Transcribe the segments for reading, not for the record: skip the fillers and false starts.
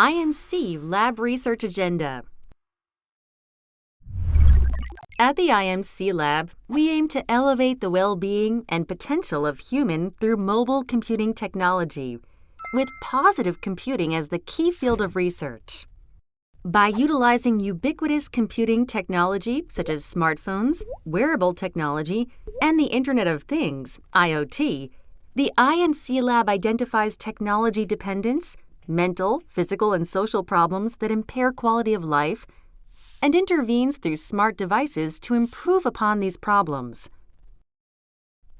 IMC Lab Research Agenda. At the IMC Lab, we aim to elevate the well-being and potential of human through mobile computing technology, with positive computing as the key field of research. By utilizing ubiquitous computing technology such as smartphones, wearable technology, and the Internet of Things, IoT, the IMC Lab identifies technology dependence, mental, physical, and social problems that impair quality of life, and intervenes through smart devices to improve upon these problems.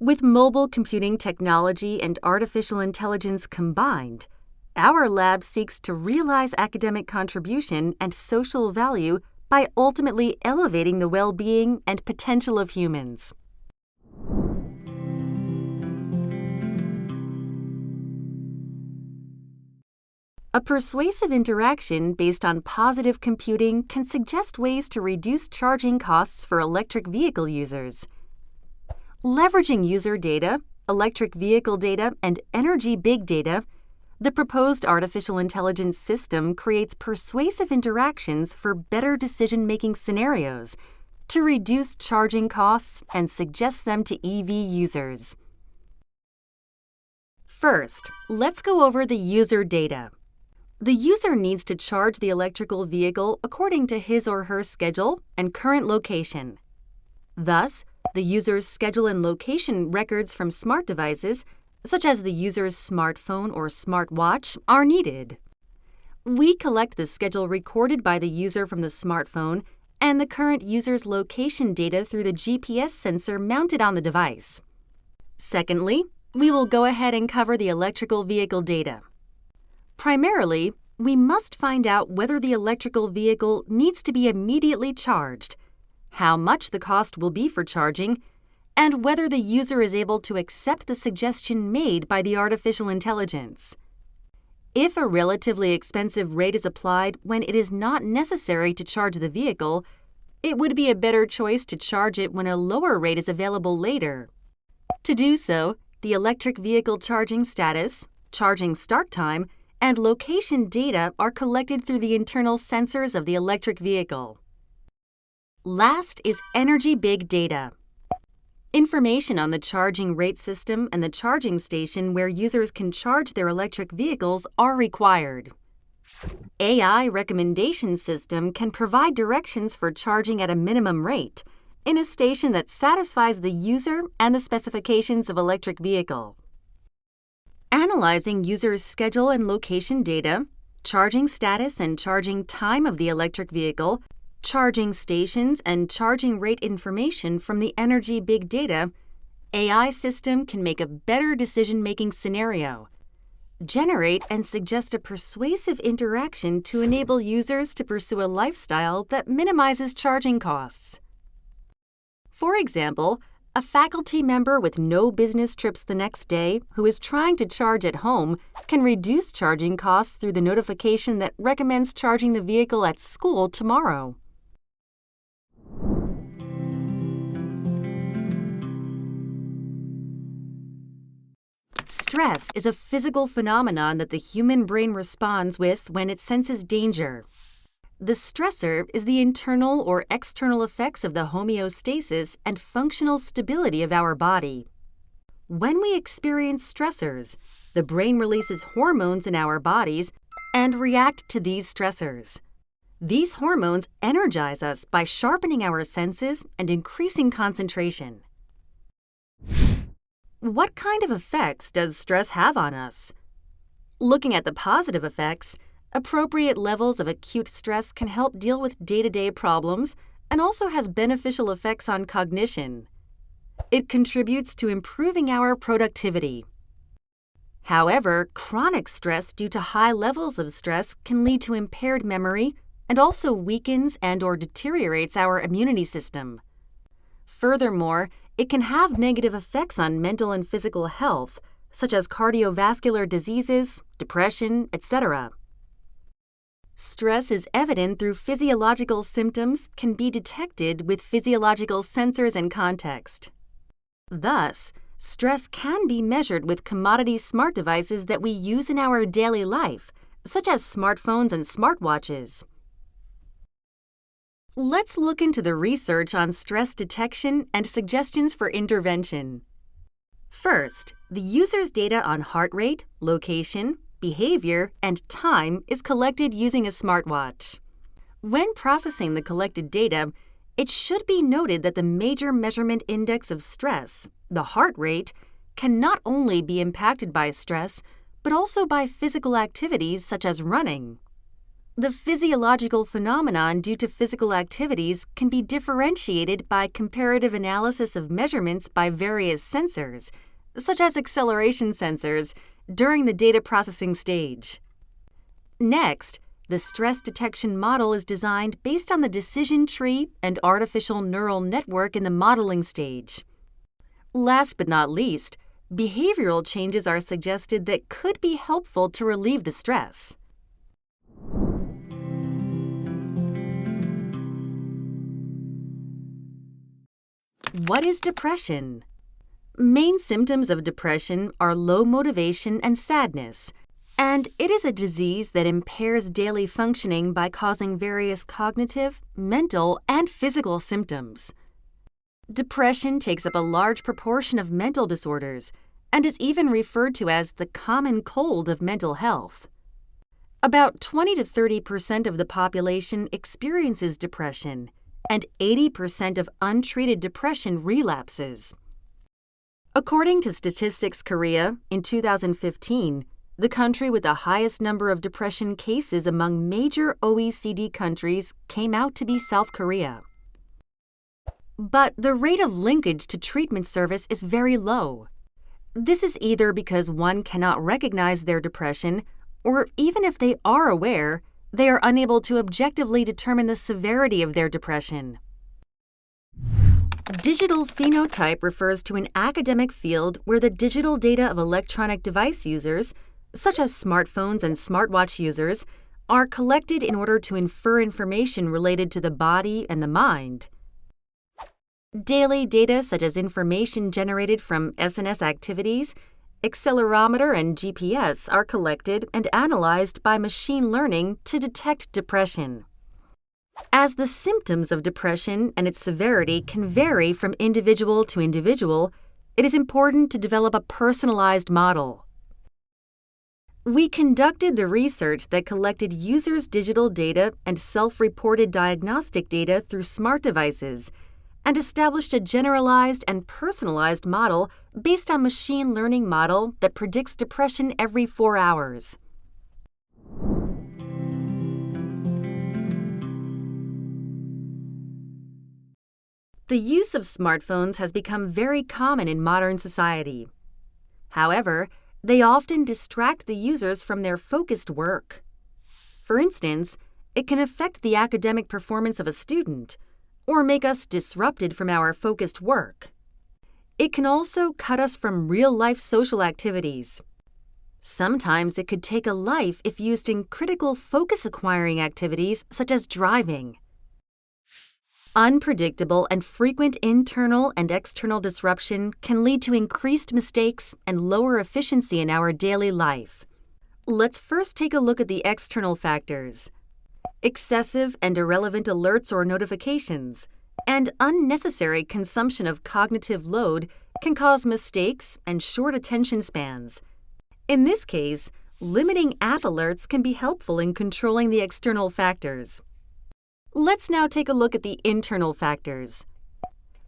With mobile computing technology and artificial intelligence combined, our lab seeks to realize academic contribution and social value by ultimately elevating the well-being and potential of humans. A persuasive interaction based on positive computing can suggest ways to reduce charging costs for electric vehicle users. Leveraging user data, electric vehicle data, and energy big data, the proposed artificial intelligence system creates persuasive interactions for better decision-making scenarios to reduce charging costs and suggests them to EV users. First, let's go over the user data. The user needs to charge the electrical vehicle according to his or her schedule and current location. Thus, the user's schedule and location records from smart devices, such as the user's smartphone or smartwatch, are needed. We collect the schedule recorded by the user from the smartphone and the current user's location data through the GPS sensor mounted on the device. Secondly, we will go ahead and cover the electrical vehicle data. Primarily, we must find out whether the electrical vehicle needs to be immediately charged, how much the cost will be for charging, and whether the user is able to accept the suggestion made by the artificial intelligence. If a relatively expensive rate is applied when it is not necessary to charge the vehicle, it would be a better choice to charge it when a lower rate is available later. To do so, the electric vehicle charging status, charging start time, and location data are collected through the internal sensors of the electric vehicle. Last is energy big data. Information on the charging rate system and the charging station where users can charge their electric vehicles are required. AI recommendation system can provide directions for charging at a minimum rate in a station that satisfies the user and the specifications of electric vehicle. Analyzing users' schedule and location data, charging status and charging time of the electric vehicle, charging stations, and charging rate information from the energy big data, AI system can make a better decision-making scenario, generate and suggest a persuasive interaction to enable users to pursue a lifestyle that minimizes charging costs. For example, a faculty member with no business trips the next day who is trying to charge at home can reduce charging costs through the notification that recommends charging the vehicle at school tomorrow. Stress is a physical phenomenon that the human brain responds with when it senses danger. The stressor is the internal or external effects of the homeostasis and functional stability of our body. When we experience stressors, the brain releases hormones in our bodies and react to these stressors. These hormones energize us by sharpening our senses and increasing concentration. What kind of effects does stress have on us? Looking at the positive effects, appropriate levels of acute stress can help deal with day-to-day problems and also has beneficial effects on cognition. It contributes to improving our productivity. However, chronic stress due to high levels of stress can lead to impaired memory and also weakens and/or deteriorates our immunity system. Furthermore, it can have negative effects on mental and physical health, such as cardiovascular diseases, depression, etc. Stress is evident through physiological symptoms, can be detected with physiological sensors and context. Thus, stress can be measured with commodity smart devices that we use in our daily life, such as smartphones and smartwatches. Let's look into the research on stress detection and suggestions for intervention. First, the user's data on heart rate, location, behavior, and time is collected using a smartwatch. When processing the collected data, it should be noted that the major measurement index of stress, the heart rate, can not only be impacted by stress, but also by physical activities such as running. The physiological phenomenon due to physical activities can be differentiated by comparative analysis of measurements by various sensors, such as acceleration sensors, during the data processing stage. Next, the stress detection model is designed based on the decision tree and artificial neural network in the modeling stage. Last but not least, behavioral changes are suggested that could be helpful to relieve the stress. What is depression? Main symptoms of depression are low motivation and sadness, and it is a disease that impairs daily functioning by causing various cognitive, mental, and physical symptoms. Depression takes up a large proportion of mental disorders and is even referred to as the common cold of mental health. About 20 to 30% of the population experiences depression, and 80% of untreated depression relapses. According to Statistics Korea, in 2015, the country with the highest number of depression cases among major OECD countries came out to be South Korea. But the rate of linkage to treatment service is very low. This is either because one cannot recognize their depression, or even if they are aware, they are unable to objectively determine the severity of their depression. Digital phenotype refers to an academic field where the digital data of electronic device users, such as smartphones and smartwatch users, are collected in order to infer information related to the body and the mind. Daily data such as information generated from SNS activities, accelerometer, and GPS are collected and analyzed by machine learning to detect depression. As the symptoms of depression and its severity can vary from individual to individual, it is important to develop a personalized model. We conducted the research that collected users' digital data and self-reported diagnostic data through smart devices and established a generalized and personalized model based on machine learning model that predicts depression every 4 hours. The use of smartphones has become very common in modern society. However, they often distract the users from their focused work. For instance, it can affect the academic performance of a student, or make us disrupted from our focused work. It can also cut us from real-life social activities. Sometimes it could take a life if used in critical focus-acquiring activities such as driving. Unpredictable and frequent internal and external disruption can lead to increased mistakes and lower efficiency in our daily life. Let's first take a look at the external factors. Excessive and irrelevant alerts or notifications, and unnecessary consumption of cognitive load can cause mistakes and short attention spans. In this case, limiting app alerts can be helpful in controlling the external factors. Let's now take a look at the internal factors.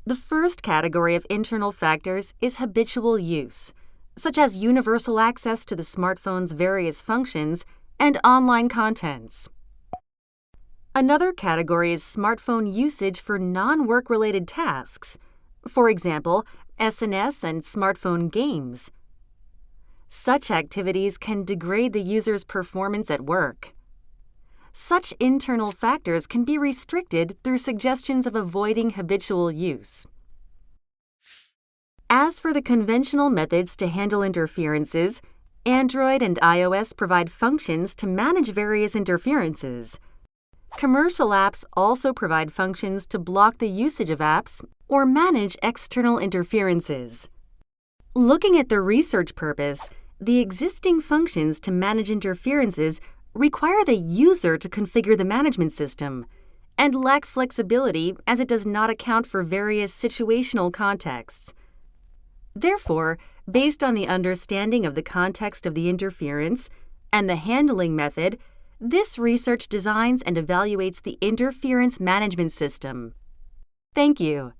The first category of internal factors is habitual use, such as universal access to the smartphone's various functions and online contents. Another category is smartphone usage for non-work-related tasks, for example, SNS and smartphone games. Such activities can degrade the user's performance at work. Such internal factors can be restricted through suggestions of avoiding habitual use. As for the conventional methods to handle interferences, Android and iOS provide functions to manage various interferences. Commercial apps also provide functions to block the usage of apps or manage external interferences. Looking at the research purpose, the existing functions to manage interferences require the user to configure the management system and lack flexibility as it does not account for various situational contexts. Therefore, based on the understanding of the context of the interference and the handling method, this research designs and evaluates the interference management system. Thank you.